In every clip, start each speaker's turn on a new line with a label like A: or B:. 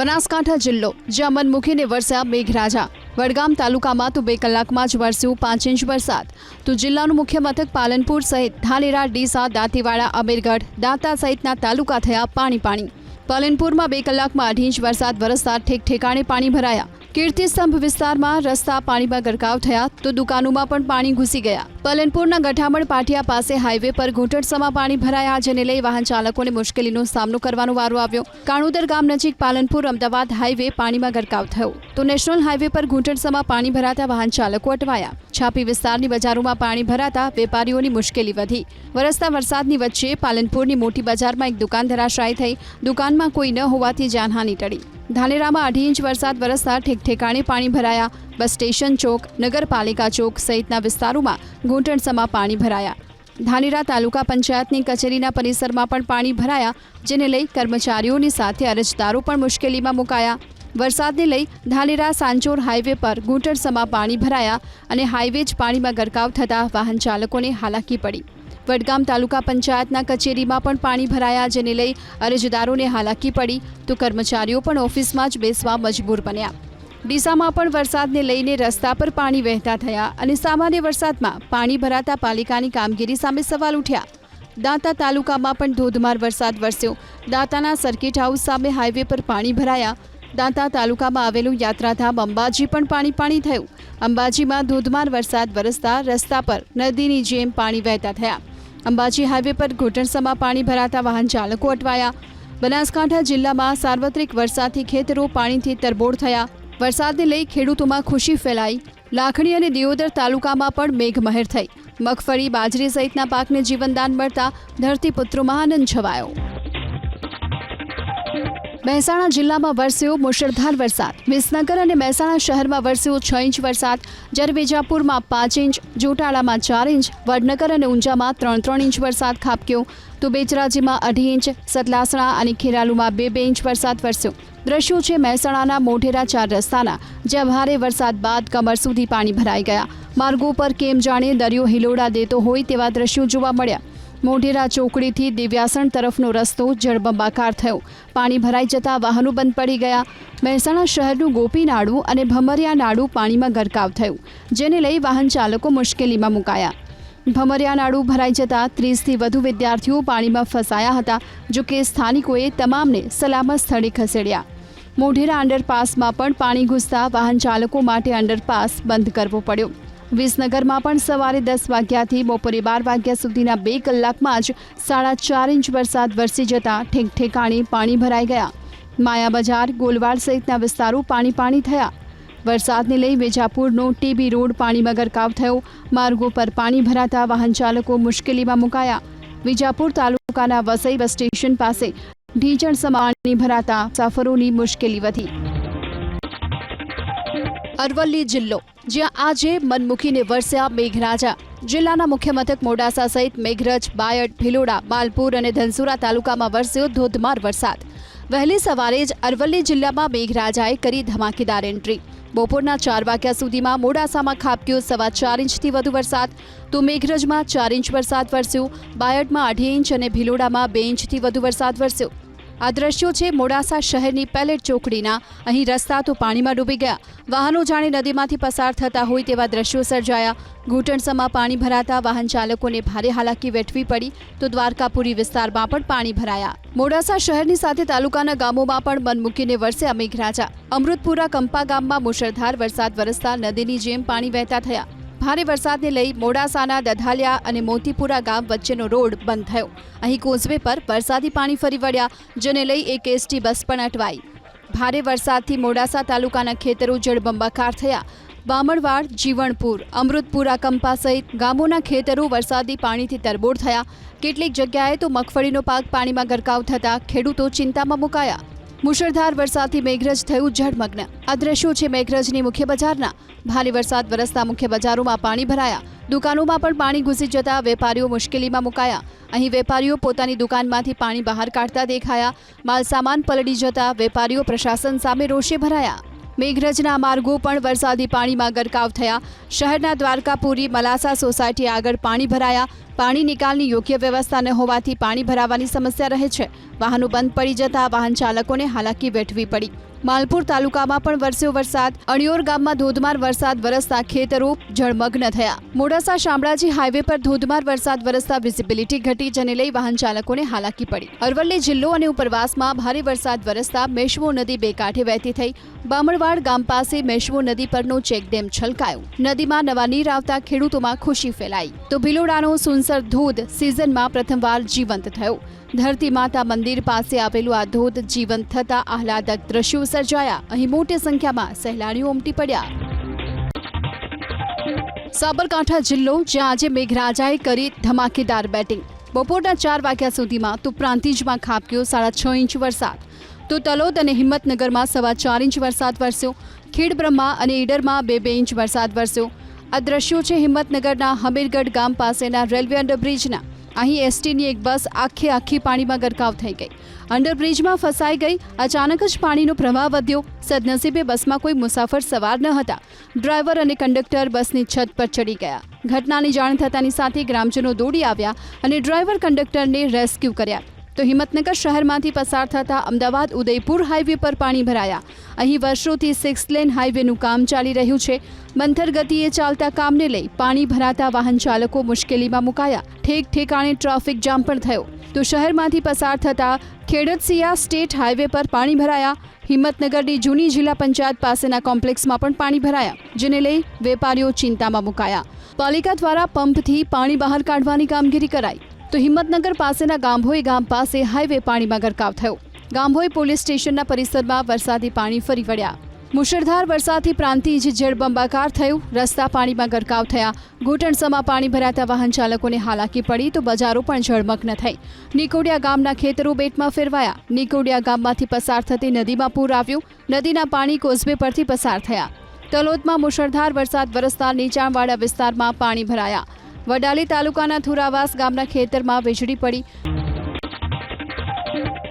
A: બનાસકાંઠા જિલ્લો જ્યાં મનમુકીને વરસ્યા મેઘરાજા। વડગામ તાલુકામાં તો 2 કલાકમાં જ વરસ્યો 5 ઇંચ વરસાદ। તો જિલ્લાનું મુખ્ય મથક પાલનપુર સહિત ધાનેરા, ડીસા, દાંતીવાડા, અમીરગઢ, દાંતા સહિતના તાલુકા થયા પાણી। પાલનપુરમાં 2 કલાકમાં 8 ઇંચ વરસાદ વરસતા ઠેક ઠેકાણે પાણી ભરાયા। કીર્તિસ્તંભ વિસ્તારમાં રસ્તા પાણીમાં ગરકાવ થયા તો દુકાનોમાં પણ પાણી ઘૂસી ગયા। પાલનપુરના ગઠામણ પાટિયા પાસે હાઈવે પર ઘૂંટણસમાં પાણી ભરાયા, જેને લઈ વાહન ચાલકોને મુશ્કેલીનો સામનો કરવાનો વારો આવ્યો। કાણોદર ગામ નજીક પાલનપુર અમદાવાદ હાઈવે પાણીમાં ગરકાવ થયો તો નેશનલ હાઈવે પર ઘૂંટણસમાં પાણી ભરાતા વાહન ચાલકો અટવાયા। છાપી વિસ્તારની બજારોમાં પાણી ભરાતા વેપારીઓની મુશ્કેલી વધી। વરસતા વરસાદની વચ્ચે પાલનપુરની મોટી બજારમાં એક દુકાન ધરાશાયી થઈ। દુકાનમાં કોઈ ન હોવાથી જાનહાનિ ટળી। ધાનેરામાં 8 ઇંચ વરસાદ વરસતા ઠેકઠેકાણે પાણી ભરાયા। બસ સ્ટેશન ચોક, નગરપાલિકા ચોક સહિતના વિસ્તારોમાં ઘૂંટણસમાં પાણી ભરાયા। ધાનેરા તાલુકા પંચાયતની કચેરીના પરિસરમાં પણ પાણી ભરાયા, જેને લઈ કર્મચારીઓની સાથે અરજદારો પણ મુશ્કેલીમાં મુકાયા। વરસાદને લઈ ધાનેરા સાંચોર હાઈવે પર ઘૂંટણસમાં પાણી ભરાયા અને હાઈવે જ પાણીમાં ગરકાવ થતાં વાહન ચાલકોને હાલાકી પડી। વડગામ તાલુકા પંચાયતના કચેરીમાં પણ પાણી ભરાયા, જેને લઈ અરજદારોને હાલાકી પડી તો કર્મચારીઓ પણ ઓફિસમાં જ બેસવા મજબૂર બન્યા। ડીસામાં પણ વરસાદને લઈને રસ્તા પર પાણી વહેતા થયા અને સામાન્ય વરસાદમાં પાણી ભરાતા પાલિકાની કામગીરી સામે સવાલ ઉઠ્યા। દાંતા તાલુકામાં પણ ધોધમાર વરસાદ વરસ્યો। દાંતાના સર્કિટ હાઉસ સામે હાઈવે પર પાણી ભરાયા। દાંતા તાલુકામાં આવેલું યાત્રાધામ અંબાજી પણ પાણી થયું। અંબાજીમાં ધોધમાર વરસાદ વરસતા રસ્તા પર નદીની જેમ પાણી વહેતા થયા। અંબાજી હાઈવે પર ઘૂંટણસમાં પાણી ભરાતા વાહન ચાલકો અટવાયા। બનાસકાંઠા જિલ્લામાં સાર્વત્રિક વરસાદથી ખેતરો પાણીથી તરબોળ થયા। વરસાદને લઈ ખેડૂતોમાં ખુશી ફેલાઈ। લાખણી અને દિયોદર તાલુકામાં પણ મેઘમહેર થઈ। મગફળી, બાજરી સહિતના પાકને જીવનદાન મળતા ધરતીપુત્રોમાં આનંદ છવાયો। મહેસાણા જિલ્લામાં વરસ્યો મુશળધાર વરસાદ। વિસનગર અને મહેસાણા શહેરમાં વરસ્યો 6 ઇંચ વરસાદ, જ્યારે વિજાપુરમાં 5 ઇંચ, જોટાળામાં 4 ઇંચ, વડનગર અને ઊંઝામાં 3 ઇંચ વરસાદ ખાબક્યો તો બેચરાજીમાં 2.5 ઇંચ, સતલાસણા અને ખેરાલુમાં 2 ઇંચ વરસાદ વરસ્યો। દ્રશ્યો છે મહેસાણાના મોઢેરા 4 રસ્તાના, જ્યાં ભારે વરસાદ બાદ કમર સુધી પાણી ભરાઈ ગયા। માર્ગો પર કેમ જાણે દરિયો હિલોડા દેતો હોય તેવા દ્રશ્યો જોવા મળ્યા। મોઢેરા ચોકડીથી દિવ્યાસણ તરફનો રસ્તો જળબંબાકાર થયો। પાણી ભરાઈ જતા વાહનો બંધ પડી ગયા। મહેસાણા શહેરનું ગોપીનાડું અને ભમરિયા નાડું પાણીમાં ગરકાવ થયું, જેને લઈ વાહન ચાલકો મુશ્કેલીમાં મુકાયા। ભમરિયા નાડું ભરાઈ જતા 30થી વધુ વિદ્યાર્થીઓ પાણીમાં ફસાયા હતા, જોકે સ્થાનિકોએ તમામને સલામત સ્થળે ખસેડ્યા। મોઢેરા અંડરપાસમાં પણ પાણી ઘૂસતા વાહન ચાલકો માટે અંડરપાસ બંધ કરવો પડ્યો। વિસનગરમાં પણ સવારે 10 વાગ્યાથી બપોરે 12 વાગ્યા સુધીના 2 કલાકમાં જ 4.5 ઇંચ વરસાદ વરસી જતા ઠેકઠેકાણે પાણી ભરાઈ ગયા। માયા બજાર, ગોલવાડ સહિતના વિસ્તારો પાણી થયા। વરસાદને લઈ વિજાપુરનો ટીબી રોડ પાણીમાં ગરકાવ થયો। માર્ગો પર પાણી ભરાતા વાહન ચાલકો મુશ્કેલીમાં મુકાયા। વિજાપુર તાલુકાના વસઈ બસ સ્ટેશન પાસે ઢીંચણસમાં પાણી ભરાતા મુસાફરોની મુશ્કેલી વધી। અરવલ્લી જિલ્લો જ્યાં આજે મનમુકીને વરસ્યા મેઘરાજા। જિલ્લાના મુખ્ય મથક મોડાસા સહિત મેઘરજ, બાયડ, ભિલોડા, માલપુર અને ધનસુરા તાલુકામાં વરસ્યો ધોધમાર વરસાદ। વહેલી સવારે જ અરવલ્લી જિલ્લામાં મેઘરાજાએ કરી ધમાકેદાર એન્ટ્રી। બપોરના 4 વાગ્યા સુધીમાં મોડાસામાં ખાબક્યો 4.25 ઇંચથી વધુ વરસાદ તો મેઘરજમાં 4 ઇંચ વરસાદ વરસ્યો। બાયડમાં 2.5 ઇંચ અને ભિલોડામાં 2 ઇંચથી વધુ વરસાદ વરસ્યો। આ દ્રશ્યો છે મોડાસા શહેરની પેલેટ ચોકડીના। અહીં રસ્તા તો પાણીમાં ડૂબી ગયા। વાહનો જાણે નદીમાંથી પસાર થતા હોય તેવા દ્રશ્યો સર્જાયા। ઘૂંટણસમાં પાણી ભરાતા વાહન ચાલકોને ભારે હાલાકી વેઠવી પડી તો દ્વારકાપુરી વિસ્તારમાં પણ પાણી ભરાયા। મોડાસા શહેરની સાથે તાલુકાના ગામોમાં પણ મન મૂકીને વરસ્યા મેઘરાજા। અમૃતપુરા કંપા ગામમાં મુશળધાર વરસાદ વરસતા નદીની જેમ પાણી વહેતા થયા। ભારે વરસાદને લઈ મોડાસાના દધાલિયા અને મોતીપુરા ગામ વચ્ચેનો રોડ બંધ થયો। અહીં કોઝવે પર વરસાદી પાણી ફરી વળ્યા, જેને લઈ એક એસટી બસ પણ અટવાઈ। ભારે વરસાદથી મોડાસા તાલુકાના ખેતરો જળબંબાકાર થયા। બામણવાડ, જીવણપુર, અમૃતપુરા કંપા સહિત ગામોના ખેતરો વરસાદી પાણીથી તરબોળ થયા। કેટલીક જગ્યાએ તો મગફળીનો પાક પાણીમાં ગરકાવ થતાં ખેડૂતો ચિંતામાં મુકાયા। મુશળધાર વરસાદથી મેઘરજ થયું જળમગ્ન। આ દ્રશ્યો છે મેઘરજની મુખ્ય બજારના। ભારે વરસાદ વરસતા મુખ્ય બજારોમાં પાણી ભરાયા। દુકાનોમાં પણ પાણી ઘૂસી જતા વેપારીઓ મુશ્કેલીમાં મુકાયા। અહીં વેપારીઓ પોતાની દુકાનમાંથી પાણી બહાર કાઢતા દેખાયા। માલસામાન પલળી જતા વેપારીઓ પ્રશાસન સામે રોષે ભરાયા। મેઘરજના માર્ગો પણ વરસાદી પાણીમાં ગરકાવ થયા. શહેરના દ્વારકાપુરી મલાસા સોસાયટી આગળ પાણી ભરાયા. પાણી નિકાલની યોગ્ય વ્યવસ્થા ન હોવાથી પાણી ભરાવાની સમસ્યા રહે છે. વાહનો બંધ પડી જતા વાહન ચાલકોને હાલાકી વેઠવી પડી. માલપુર તાલુકામાં પણ વરસ્યો વરસાદ. અણિયોર ગામમાં ધોધમાર વરસાદ વરસતા ખેતરો જળમગ્ન થયા. મોડાસા શામળાજી હાઈવે પર ધોધમાર વરસાદ વરસતા વિઝિબિલિટી ઘટી, જેને લઈ વાહન ચાલકોને હાલાકી પડી. અરવલ્લી જિલ્લો અને ઉપરવાસમાં ભારે વરસાદ વરસતા મેશ્વો નદી બે કાંઠે વહેતી થઈ. બામણવાડ ગામ પાસે મેશ્વો નદી પરનો ચેકડેમ છલકાયો. નદીમાં નવા નીર આવતા ખેડૂતોમાં ખુશી ફેલાઈ. તો ભિલોડાનો સુનસર ધોધ સિઝનમાં પ્રથમવાર જીવંત થયો. ધરતી માતા મંદિર પાસે આવેલું આ ધોધ જીવંત થતા આહલાદક દ્રશ્યો સર્જાયા. અહીં મોટી સંખ્યામાં સહેલાણીઓ ઉમટી પડ્યા. સાબરકાંઠા જિલ્લો, જ્યાં આજે મેઘરાજાએ કરી ધમાકેદાર બેટિંગ. બપોરના 4 વાગ્યા સુધીમાં તો પ્રાંતિજમાં ખાબક્યો 6.5 ઇંચ વરસાદ. તો તલોદ અને હિંમતનગરમાં 4.25 ઇંચ વરસાદ વરસ્યો. ખેડબ્રહ્મા અને ઈડરમાં 2 ઇંચ વરસાદ વરસ્યો. આ દ્રશ્યો છે હિંમતનગરના હમીરગઢ ગામ પાસેના રેલવે અંડરબ્રિજના. અહીં એસટીની એક બસ આખી પાણીમાં ગરકાવ થઈ ગઈ. અંડરબ્રિજમાં ફસાઈ ગઈ. અચાનક જ પાણીનો પ્રવાહ વધ્યો. સદનસીબે બસમાં કોઈ મુસાફર સવાર ન હતા. ડ્રાઈવર અને કંડક્ટર બસની છત પર ચડી ગયા. ઘટનાની જાણ થતાની સાથે ગ્રામજનો દોડી આવ્યા અને ડ્રાઈવર કંડક્ટરને રેસ્ક્યુ કર્યા. તો હિંમતનગર શહેરમાંથી પસાર થતા અમદાવાદ ઉદયપુર હાઈવે પર પાણી ભરાયા. અહીં વર્ષોથી 6 લેન હાઈવેનું કામ ચાલી રહ્યું છે. મંથર ગતિએ ચાલતા કામને લઈ પાણી ભરાતા વાહન ચાલકો મુશ્કેલીમાં મુકાયા. ઠેકાણે ટ્રાફિક જામ પણ થયો. તો શહેરમાંથી પસાર થતા ખેડતસિયા સ્ટેટ હાઈવે પર પાણી ભરાયા. હિંમતનગરની જૂની જિલ્લા પંચાયત પાસેના કોમ્પ્લેક્સમાં પણ પાણી ભરાયા, જેને લઈ વેપારીઓ ચિંતામાં મુકાયા. પાલિકા દ્વારા પંપથી પાણી બહાર કાઢવાની કામગીરી કરાઈ. તો હિંમતનગર પાસેના ગાંભોઈ ગામ પાસે હાઈવે પાણીમાં ગરકાવ થયો. ગાંભોઈ પોલીસ સ્ટેશનના પરિસરમાં વરસાદી પાણી ફરી વળ્યા. મુશળધાર વરસાદથી પ્રાંતિજ જળબંબાકાર થયું. રસ્તા પાણીમાં ગરકાવ થયા. ઘૂંટણસમાં પાણી ભરાતા વાહન ચાલકોને હાલાકી પડી. તો બજારો પણ જળમગ્ન થઈ. નિકોડિયા ગામના ખેતરો બેટમાં ફેરવાયા. નિકોડિયા ગામમાંથી પસાર થતી નદીમાં પૂર આવ્યું. નદીના પાણી કોઝવે પરથી પસાર થયા. તલોદમાં મુશળધાર વરસાદ વરસતા નીચાણવાળા વિસ્તારમાં પાણી ભરાયા. વડાલી તાલુકાના થુરાવાસ ગામના ખેતરમાં વીજળી પડી.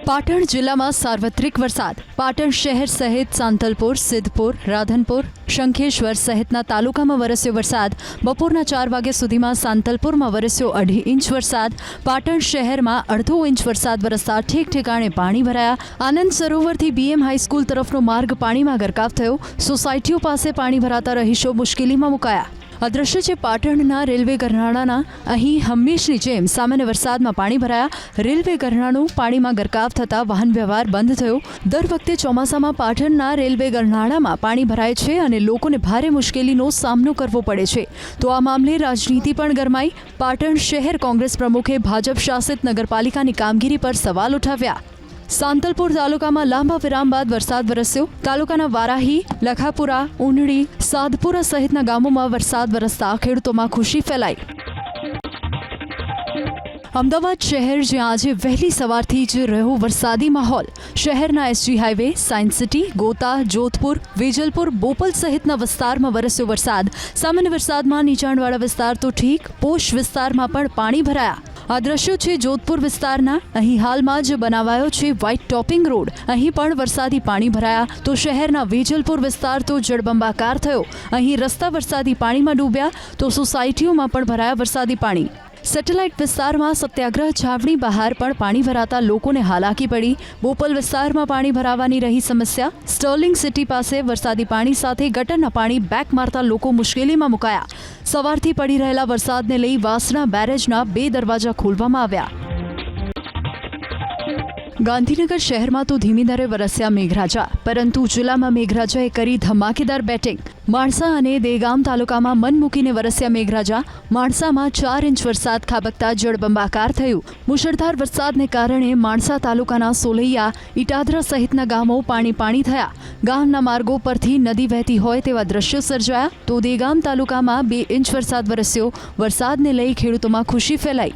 A: પાટણ જિલ્લામાં સાર્વત્રિક વરસાદ. પાટણ શહેર સહિત સાંતલપુર, સિદ્ધપુર, રાધનપુર, શંખેશ્વર સહિતના તાલુકામાં વરસ્યો વરસાદ. બપોરના 4 વાગ્યા સુધીમાં સાંતલપુરમાં વરસ્યો 2.5 ઇંચ વરસાદ. પાટણ શહેરમાં 1/2 ઇંચ વરસાદ વરસતા ઠેકાણે પાણી ભરાયા. આનંદ સરોવરથી BM હાઈસ્કૂલ તરફનો માર્ગ પાણીમાં ગરકાવ થયો. સોસાયટીઓ પાસે પાણી ભરાતા રહીશો મુશ્કેલીમાં મુકાયા. આ દ્રશ્ય છે પાટણના રેલવે ગરનાળાના. અહીં હંમેશની જેમ સામાન્ય વરસાદમાં પાણી ભરાયા. રેલવે ગરનાળું પાણીમાં ગરકાવ થતાં વાહન વ્યવહાર બંધ થયો. દર વખતે ચોમાસામાં પાટણના રેલવે ગરનાળામાં પાણી ભરાય છે અને લોકોને ભારે મુશ્કેલીનો સામનો કરવો પડે છે. તો આ મામલે રાજનીતિ પણ ગરમાઈ. પાટણ શહેર કોંગ્રેસ પ્રમુખે ભાજપ શાસિત નગરપાલિકાની કામગીરી પર સવાલ ઉઠાવ્યા. સાંતલપુર તાલુકામાં લાંબા વિરામ બાદ વરસાદ વરસ્યો. તાલુકાના વારાહી, લખાપુરા, ઉનડી, સાદપુરા સહિતના ગામોમાં વરસાદ વરસતા ખેડૂતોમાં ખુશી ફેલાઈ. અમદાવાદ શહેર, જ્યાં આજે વહેલી સવારથી જ રહ્યો વરસાદી માહોલ. શહેરના SG હાઈવે, સાયન્સ સિટી, ગોતા, જોધપુર, વેજલપુર, બોપલ સહિતના વિસ્તારમાં વરસ્યો વરસાદ. સામાન્ય વરસાદમાં નીચાણવાળા વિસ્તાર તો ઠીક, પોશ વિસ્તારમાં પણ પાણી ભરાયા. આ દ્રશ્યો છે જોધપુર વિસ્તારના. અહીં હાલમાં જ બનાવાયો છે વ્હાઇટ ટોપિંગ રોડ. અહીં પણ વરસાદી પાણી ભરાયા. તો શહેરના વેજલપુર વિસ્તાર તો જળબંબાકાર થયો. અહીં રસ્તા વરસાદી પાણીમાં ડૂબ્યા. તો સોસાયટીઓમાં પણ ભરાયા વરસાદી પાણી. સેટેલાઇટ વિસ્તારમાં સત્યાગ્રહ છાવણી બહાર પણ પાણી ભરાતા લોકોને હાલાકી પડી. બોપલ વિસ્તારમાં પાણી ભરાવાની રહી સમસ્યા. સ્ટર્લિંગ સિટી પાસે વરસાદી પાણી સાથે ગટરના પાણી બેક મારતા લોકો મુશ્કેલીમાં મુકાયા. સવારથી પડી રહેલા વરસાદને લઈ વાસણા બેરેજના 2 દરવાજા ખોલવામાં આવ્યા. ગાંધીનગર શહેરમાં તો ધીમી ધારે વરસ્યા મેઘરાજા, પરંતુ જિલ્લામાં મેઘરાજાએ કરી ધમાકેદાર બેટિંગ. માણસા અને દેગામ તાલુકામાં મન મૂકીને વરસ્યા મેઘરાજા. માણસામાં 4 ઇંચ વરસાદ ખાબકતા જળબંબાકાર થયું. મુશળધાર વરસાદને કારણે માણસા તાલુકાના સોલૈયા, ઇટાદરા સહિતના ગામો પાણી થયા. ગામના માર્ગો પરથી નદી વહેતી હોય તેવા દ્રશ્યો સર્જાયા. તો દેગામ તાલુકામાં 2 ઇંચ વરસાદ વરસ્યો. વરસાદને લઈ ખેડૂતોમાં ખુશી ફેલાઈ.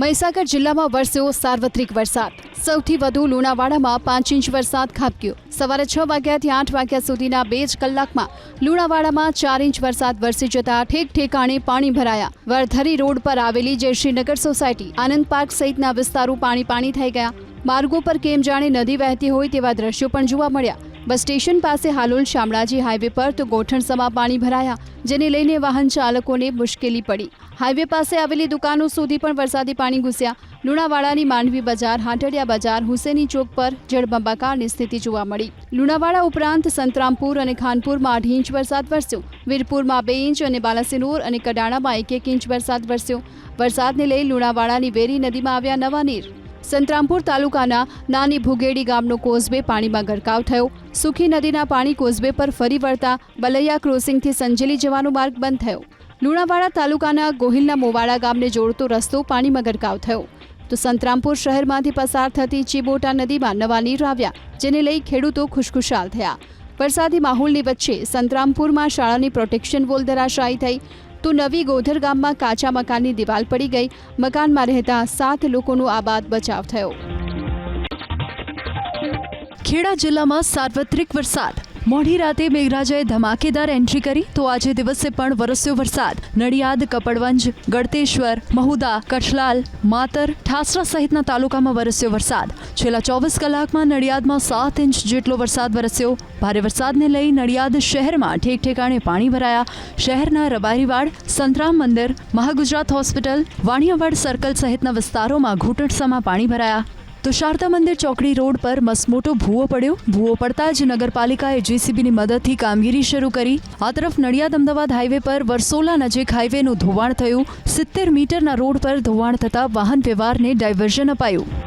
A: મહીસાગર જિલ્લામાં વરસ્યો સાર્વત્રિક વરસાદ. સૌથી વધુ લુણાવાડામાં 5 ઇંચ વરસાદ ખાબક્યો. સવારે 6 વાગ્યાથી 8 વાગ્યા સુધીના 2 જ કલાકમાં લુણાવાડામાં 4 ઇંચ વરસાદ વરસી જતા ઠેકાણે પાણી ભરાયા. વરધરી રોડ પર આવેલી જયશ્રીનગર સોસાયટી, આનંદ પાર્ક સહિતના વિસ્તારો પાણી થઈ ગયા. માર્ગો પર કેમ જાણે નદી વહેતી હોય તેવા દ્રશ્યો પણ જોવા મળ્યા. બસ સ્ટેશન પાસે હાલોલ શામળાજી હાઈવે પર તો ગોઠણસમાં પાણી ભરાયા, જેને લઈને વાહન ચાલકોને મુશ્કેલી પડી. હાઈવે પાસે આવેલી દુકાનો સુધી પણ વરસાદી પાણી ઘૂસ્યા. લુણાવાડાની માંડવી બજાર, હાટડિયા બજાર, હુસેની ચોક પર જળબંબાકારની સ્થિતિ જોવા મળી. લુણાવાડા ઉપરાંત સંતરામપુર અને ખાનપુરમાં 8 ઇંચ વરસાદ વરસ્યો. વીરપુરમાં 2 ઇંચ અને બાલાસિનોર અને કડાણામાં 1 ઇંચ વરસાદ વરસ્યો. વરસાદને લઈ લુણાવાડાની વેરી નદીમાં આવ્યા નવા નીર. સંતરામપુર તાલુકાના નાની ભુગેડી ગામનો કોઝવે પાણીમાં ગરકાવ થયો. સુખી નદીના પાણી કોઝવે પર ફરી વળતા બલૈયા ક્રોસિંગથી સંજેલી જવાનો માર્ગ બંધ થયો. લુણાવાડા તાલુકાના ગોહિલના મોવાડા ગામને જોડતો રસ્તો પાણીમાં ગરકાવ થયો. તો સંતરામપુર શહેરમાંથી પસાર થતી ચીબોટા નદીમાં નવા નીર આવ્યા, જેને લઈ ખેડૂતો ખુશખુશાલ થયા. વરસાદી માહોલની વચ્ચે સંતરામપુરમાં શાળાની પ્રોટેક્શન વોલ ધરાશાયી થઈ, તો નવી ગોધર ગામમાં કાચા મકાનની દિવાલ પડી ગઈ. મકાનમાં રહેતા 7 લોકોનો આબાદ બચાવ થયો. ખેડા જિલ્લામાં સાર્વત્રિક વરસાદ. મોડી રાતે મેઘરાજાએ ધમાકેદાર એન્ટ્રી કરી તો આજે દિવસે પણ વરસ્યો વરસાદ. નડિયાદ, કપડવંજ, ગળતેશ્વર, મહુદા, કઠલાલ, માતર, ઠાસરા સહિતના તાલુકામાં વરસ્યો વરસાદ. છેલ્લા 24 કલાકમાં નડિયાદમાં 7 ઇંચ જેટલો વરસાદ વરસ્યો. ભારે વરસાદને લઈ નડિયાદ શહેરમાં ઠેક ઠેકાણે પાણી ભરાયા. શહેરના રબારીવાડ, સંતરામ મંદિર, મહાગુજરાત હોસ્પિટલ, વાણિયાવાડ સર્કલ સહિતના વિસ્તારોમાં ઘૂંટણસામાં પાણી ભરાયા. તો શારદા મંદિર ચોકડી રોડ પર મસમોટો ભૂવો પડ્યો. ભૂવો પડતા જ નગરપાલિકાએ જેસીબીની મદદથી કામગીરી શરૂ કરી. આ તરફ નડિયાદ અમદાવાદ હાઈવે પર વરસોલા નજીક હાઈવેનું ધોવાણ થયું. 70 મીટરના રોડ પર ધોવાણ થતા વાહન વ્યવહારને ડાયવર્ઝન અપાયું.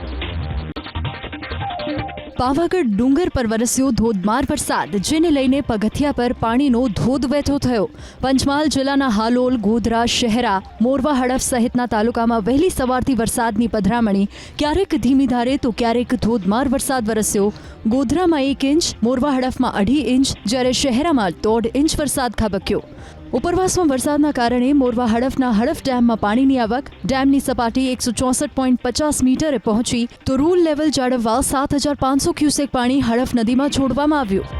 A: પાવાગઢ ડુંગર પર વરસ્યો ધોધમાર વરસાદ, જેને લઈને પગથિયા પર પાણીનો ધોધ વહેતો થયો. પંચમહાલ જિલ્લાના હાલોલ, ગોધરા, શહેરા, મોરવા હડફ સહિતના તાલુકામાં વહેલી સવારથી વરસાદની પધરામણી. ક્યારેક ધીમી ધારે તો ક્યારેક ધોધમાર વરસાદ વરસ્યો. ગોધરામાં 1 ઇંચ, મોરવા હડફમાં 2.5 ઇંચ, જ્યારે શહેરામાં 1.5 ઇંચ વરસાદ ખાબક્યો. ઉપરવાસમાં વરસાદના કારણે મોરવા હડફના હડફ ડેમમાં પાણીની આવક. ડેમની સપાટી 164.50 મીટરે પહોંચી તો રૂલ લેવલ જાળવવા 7,500 ક્યુસેક પાણી હડફ નદીમાં છોડવામાં આવ્યું.